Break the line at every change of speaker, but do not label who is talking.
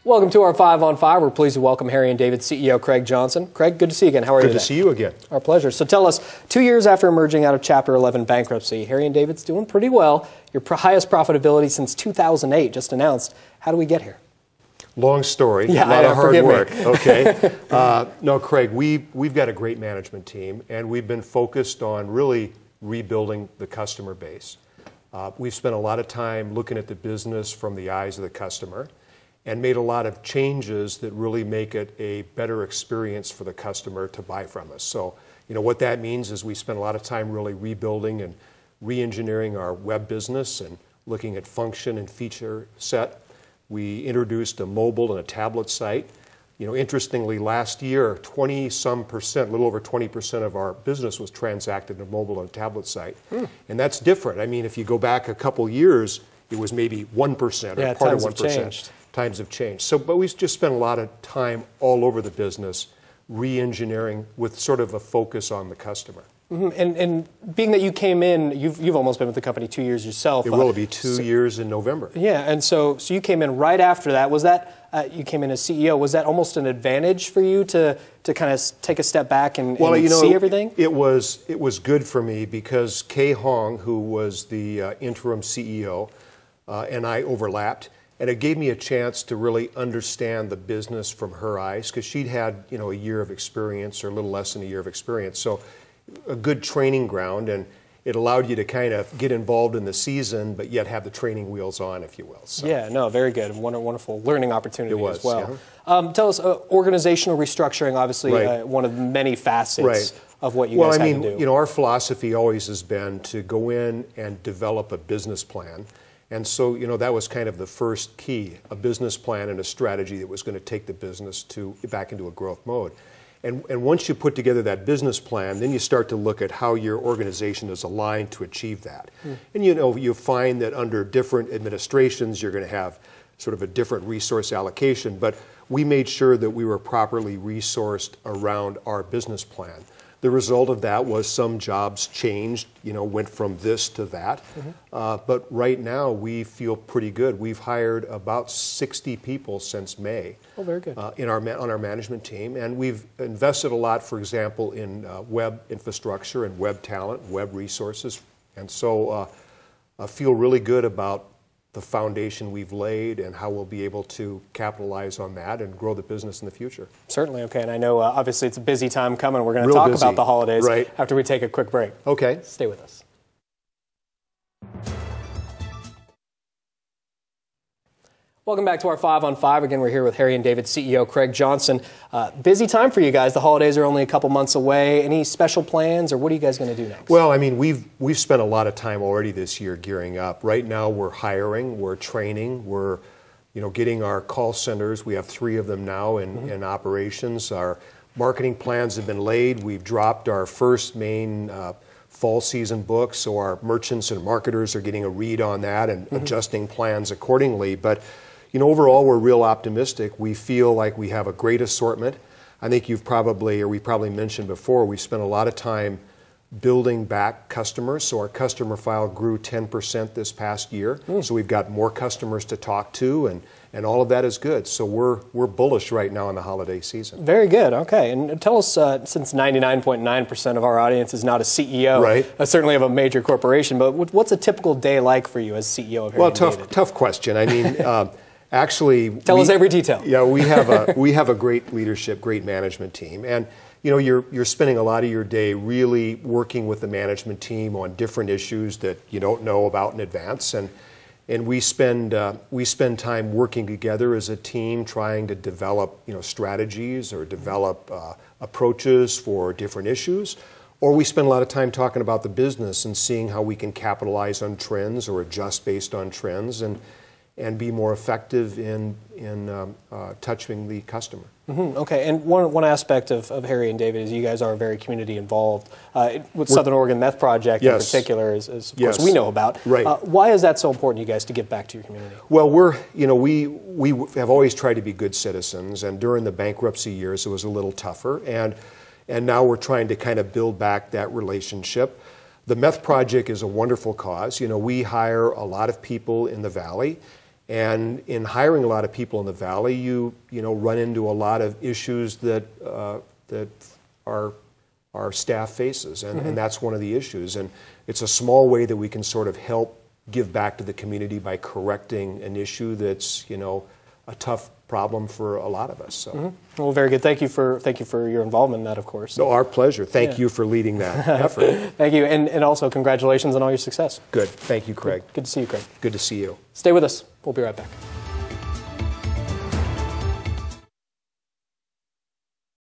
Welcome to our 5 on 5. We're pleased to welcome Harry & David CEO Craig Johnson. Craig, good to see you again. How are you today?
Good to see you again.
Our pleasure. So tell us, 2 years after emerging out of Chapter 11 bankruptcy, Harry & David's doing pretty well. Your highest profitability since 2008 just announced. How do we get here?
Long story.
Yeah,
a lot of hard work.
Me.
Okay. No, Craig, we've got a great management team, and we've been focused on really rebuilding the customer base. We've spent a lot of time looking at the business from the eyes of the customer, and made a lot of changes that really make it a better experience for the customer to buy from us. So, what that means is we spend a lot of time really rebuilding and re-engineering our web business and looking at function and feature set. We introduced a mobile and a tablet site. Interestingly, last year, 20-some%, a little over 20% of our business was transacted in a mobile and a tablet site. And that's different. I mean, if you go back a couple years, it was maybe 1% or part of 1%. Times have changed. So, but we've just spent a lot of time all over the business re-engineering with sort of a focus on the customer.
And being that you came in, you've almost been with the company 2 years yourself.
It will be 2 years in November.
Yeah, and so you came in right after that. Was that, you came in as CEO, was that almost an advantage for you to kind of take a step back and see everything?
It was good for me because Kay Hong, who was the interim CEO, and I overlapped. And it gave me a chance to really understand the business from her eyes, because she'd had, a year of experience or a little less than a year of experience. So a good training ground, and it allowed you to kind of get involved in the season, but yet have the training wheels on, if you will. So.
Yeah, no, very good. Wonderful learning opportunity
as
well. Yeah. Tell us, organizational restructuring, obviously one of the many facets of what you guys have to do.
Our philosophy always has been to go in and develop a business plan. And so, that was kind of the first key, a business plan and a strategy that was going to take the business back into a growth mode. And once you put together that business plan, then you start to look at how your organization is aligned to achieve that. And you find that under different administrations, you're going to have sort of a different resource allocation. But we made sure that we were properly resourced around our business plan. The result of that was some jobs changed, went from this to that. But right now, we feel pretty good. We've hired about 60 people since May.
Oh, very good.
On our management team. And we've invested a lot, for example, in web infrastructure and web talent, web resources. And so I feel really good about the foundation we've laid and how we'll be able to capitalize on that and grow the business in the future.
Certainly, okay. And I know obviously it's a busy time coming. We're going to talk about the holidays after we take a quick break.
Okay.
Stay with us. Welcome back to our 5 on 5. Again, we're here with Harry & David CEO Craig Johnson. Busy time for you guys. The holidays are only a couple months away. Any special plans, or what are you guys going to do next?
Well, I mean, we've spent a lot of time already this year gearing up. Right now, we're hiring, we're training, we're getting our call centers. We have 3 of them now in operations. Our marketing plans have been laid. We've dropped our first main fall season book, so our merchants and marketers are getting a read on that and adjusting plans accordingly. But overall, we're real optimistic. We feel like we have a great assortment. I think we probably mentioned before, we spent a lot of time building back customers. So our customer file grew 10% this past year. So we've got more customers to talk to, and all of that is good. So we're bullish right now in the holiday season.
Very good. Okay. And tell us, since 99.9% of our audience is not a CEO, certainly of a major corporation, but what's a typical day like for you as CEO of Harry & David?
Well, tough question. I mean, actually,
tell us every detail.
Yeah, we have a great leadership, great management team, and you're spending a lot of your day really working with the management team on different issues that you don't know about in advance, and we spend time working together as a team, trying to develop strategies or develop approaches for different issues. Or we spend a lot of time talking about the business and seeing how we can capitalize on trends or adjust based on trends and be more effective in touching the customer.
Okay, and one aspect of Harry & David is you guys are very community involved with Southern Oregon Meth Project in particular, as of course we know about. Why is that so important, you guys, to give back to your community?
Well, we have always tried to be good citizens, and during the bankruptcy years it was a little tougher, and now we're trying to kind of build back that relationship. The Meth Project is a wonderful cause. We hire a lot of people in the Valley, And in hiring a lot of people in the valley, you run into a lot of issues that our staff faces, and that's one of the issues. And it's a small way that we can sort of help give back to the community by correcting an issue that's a tough problem for a lot of us. So.
Well, very good. Thank you for your involvement in that, of course.
No, our pleasure. Thank you for leading that effort.
Thank you, and also congratulations on all your success.
Good. Thank you, Craig.
Good to see you, Craig.
Good to see you.
Stay with us. We'll be right back.